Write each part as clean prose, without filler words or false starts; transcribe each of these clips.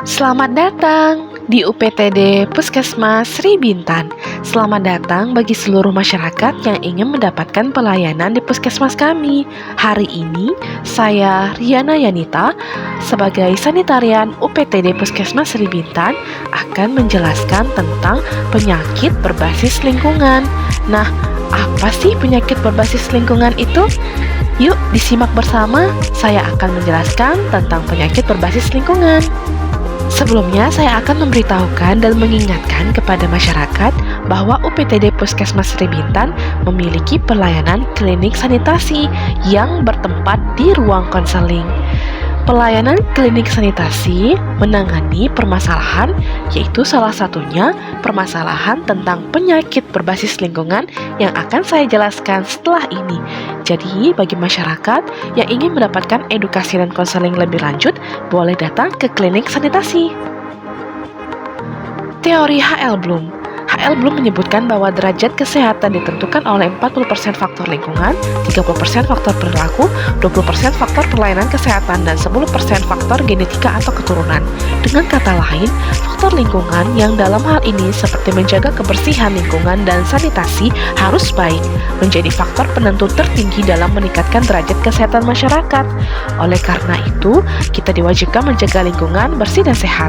Selamat datang di UPTD Puskesmas Sri Bintan. Selamat datang bagi seluruh masyarakat yang ingin mendapatkan pelayanan di puskesmas kami. Hari ini, saya Riana Yanita sebagai sanitarian UPTD Puskesmas Sri Bintan akan menjelaskan tentang penyakit berbasis lingkungan. Nah, apa sih penyakit berbasis lingkungan itu? Yuk disimak bersama, saya akan menjelaskan tentang penyakit berbasis lingkungan. Sebelumnya, saya akan memberitahukan dan mengingatkan kepada masyarakat bahwa UPTD Puskesmas Sri Bintan memiliki pelayanan klinik sanitasi yang bertempat di ruang konseling. Pelayanan klinik sanitasi menangani permasalahan, yaitu salah satunya permasalahan tentang penyakit berbasis lingkungan yang akan saya jelaskan setelah ini. Jadi, bagi masyarakat yang ingin mendapatkan edukasi dan konseling lebih lanjut, boleh datang ke klinik sanitasi. Teori H.L. Bloom. H.L. Bloom menyebutkan bahwa derajat kesehatan ditentukan oleh 40% faktor lingkungan, 30% faktor perilaku, 20% faktor pelayanan kesehatan, dan 10% faktor genetika atau keturunan. Dengan kata lain, faktor lingkungan yang dalam hal ini seperti menjaga kebersihan lingkungan dan sanitasi harus baik, menjadi faktor penentu tertinggi dalam meningkatkan derajat kesehatan masyarakat. Oleh karena itu, kita diwajibkan menjaga lingkungan bersih dan sehat.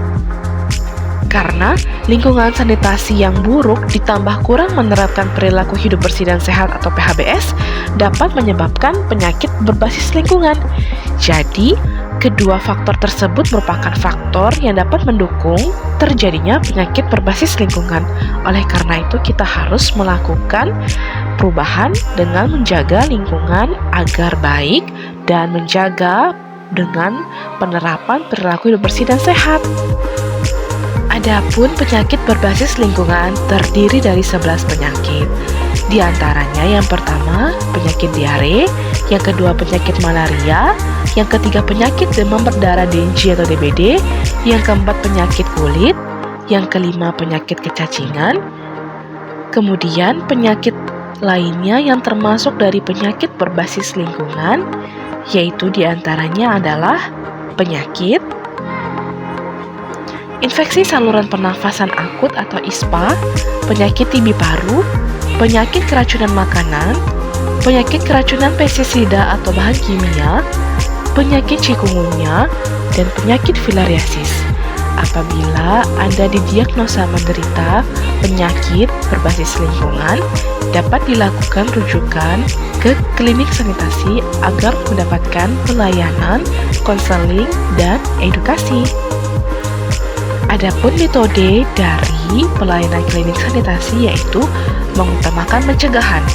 Karena lingkungan sanitasi yang buruk ditambah kurang menerapkan perilaku hidup bersih dan sehat atau PHBS dapat menyebabkan penyakit berbasis lingkungan. Jadi, kedua faktor tersebut merupakan faktor yang dapat mendukung terjadinya penyakit berbasis lingkungan. Oleh karena itu, kita harus melakukan perubahan dengan menjaga lingkungan agar baik dan menjaga dengan penerapan perilaku hidup bersih dan sehat. Adapun penyakit berbasis lingkungan terdiri dari 11 penyakit. Di antaranya yang pertama, penyakit diare, yang kedua penyakit malaria, yang ketiga penyakit demam berdarah DNG atau DBD, yang keempat penyakit kulit, yang kelima penyakit kecacingan, kemudian penyakit lainnya yang termasuk dari penyakit berbasis lingkungan, yaitu di antaranya adalah penyakit infeksi saluran pernafasan akut atau ISPA, penyakit TB paru, penyakit keracunan makanan, penyakit keracunan pestisida atau bahan kimia, penyakit chikungunya, dan penyakit filariasis. Apabila Anda didiagnosa menderita penyakit berbasis lingkungan, dapat dilakukan rujukan ke klinik sanitasi agar mendapatkan pelayanan, konseling, dan edukasi. Adapun metode dari pelayanan klinik sanitasi yaitu mengutamakan pencegahan,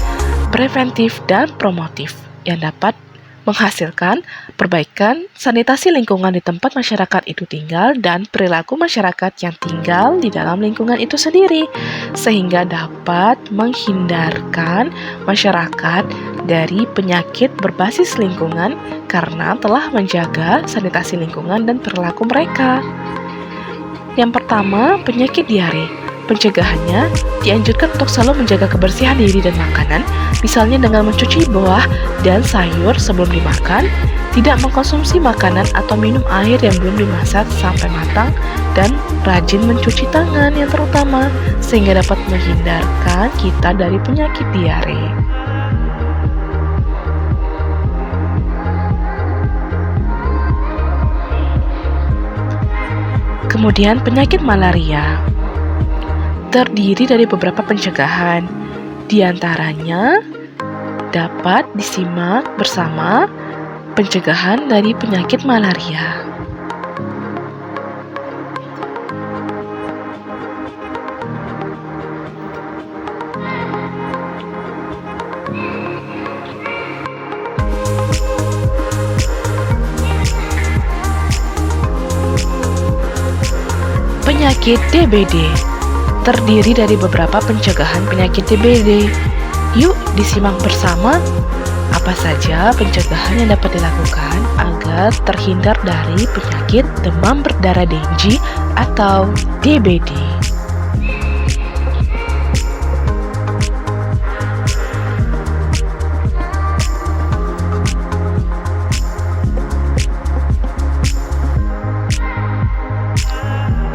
preventif, dan promotif yang dapat menghasilkan perbaikan sanitasi lingkungan di tempat masyarakat itu tinggal dan perilaku masyarakat yang tinggal di dalam lingkungan itu sendiri, sehingga dapat menghindarkan masyarakat dari penyakit berbasis lingkungan karena telah menjaga sanitasi lingkungan dan perilaku mereka. Yang pertama, penyakit diare. Pencegahannya dianjurkan untuk selalu menjaga kebersihan diri dan makanan, misalnya dengan mencuci buah dan sayur sebelum dimakan, tidak mengkonsumsi makanan atau minum air yang belum dimasak sampai matang, dan rajin mencuci tangan yang terutama, sehingga dapat menghindarkan kita dari penyakit diare. Kemudian penyakit malaria terdiri dari beberapa pencegahan. Di antaranya dapat disimak bersama pencegahan dari penyakit malaria. Penyakit DBD terdiri dari beberapa pencegahan penyakit DBD. Yuk disimak bersama apa saja pencegahan yang dapat dilakukan agar terhindar dari penyakit demam berdarah DNG atau DBD.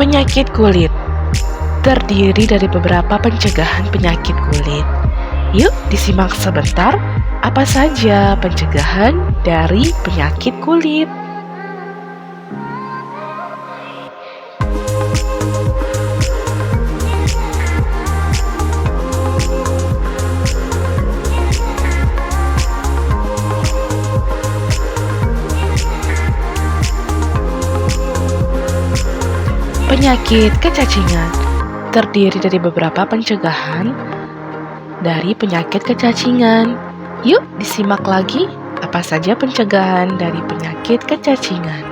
Penyakit kulit terdiri dari beberapa pencegahan penyakit kulit. Yuk disimak sebentar, apa saja pencegahan dari penyakit kulit. Penyakit kecacingan terdiri dari beberapa pencegahan dari penyakit kecacingan. Yuk disimak lagi apa saja pencegahan dari penyakit kecacingan.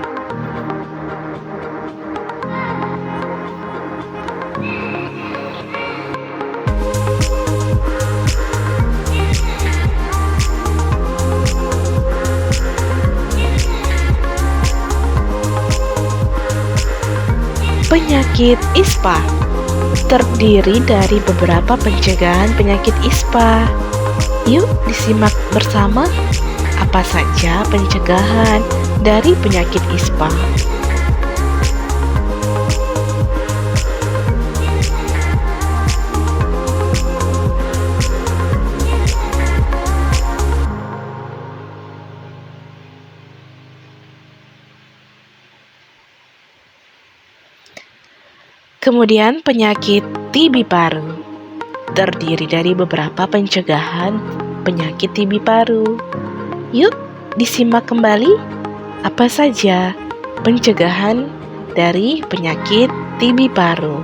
Penyakit ISPA terdiri dari beberapa pencegahan penyakit ISPA. Yuk disimak bersama apa saja pencegahan dari penyakit ISPA. Kemudian penyakit TB paru terdiri dari beberapa pencegahan penyakit TB paru. Yuk disimak kembali apa saja pencegahan dari penyakit TB paru.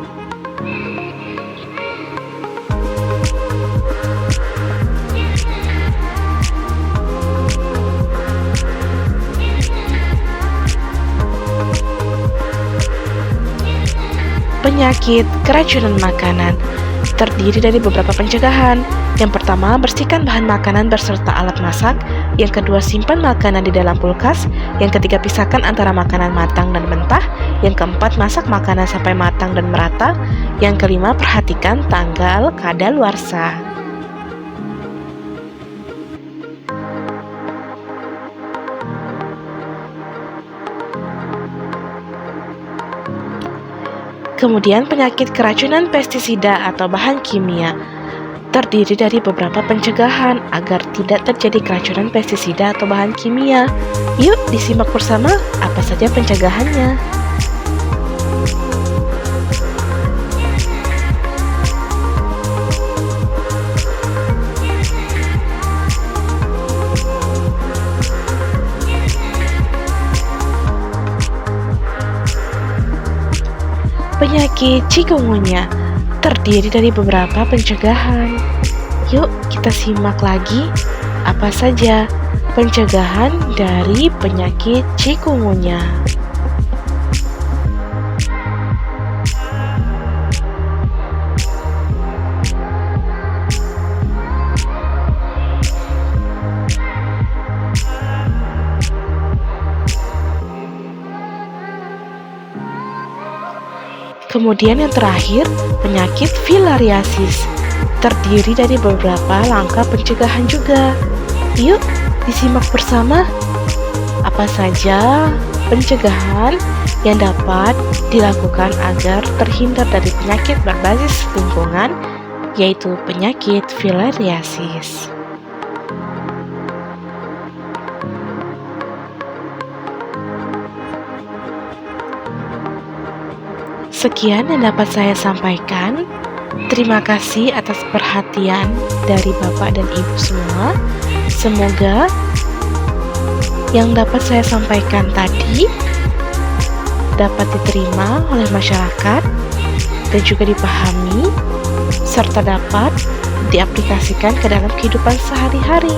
Penyakit keracunan makanan terdiri dari beberapa pencegahan. Yang pertama, bersihkan bahan makanan berserta alat masak. Yang kedua, simpan makanan di dalam kulkas. Yang ketiga, pisahkan antara makanan matang dan mentah. Yang keempat, masak makanan sampai matang dan merata. Yang kelima, perhatikan tanggal kadaluarsa. Kemudian penyakit keracunan pestisida atau bahan kimia terdiri dari beberapa pencegahan agar tidak terjadi keracunan pestisida atau bahan kimia. Yuk disimak bersama apa saja pencegahannya. Penyakit chikungunya terdiri dari beberapa pencegahan. Yuk kita simak lagi apa saja pencegahan dari penyakit chikungunya. Kemudian yang terakhir, penyakit filariasis terdiri dari beberapa langkah pencegahan juga. Yuk disimak bersama apa saja pencegahan yang dapat dilakukan agar terhindar dari penyakit berbasis lingkungan, yaitu penyakit filariasis. Sekian yang dapat saya sampaikan. Terima kasih atas perhatian dari Bapak dan Ibu semua. Semoga yang dapat saya sampaikan tadi dapat diterima oleh masyarakat dan juga dipahami, serta dapat diaplikasikan ke dalam kehidupan sehari-hari.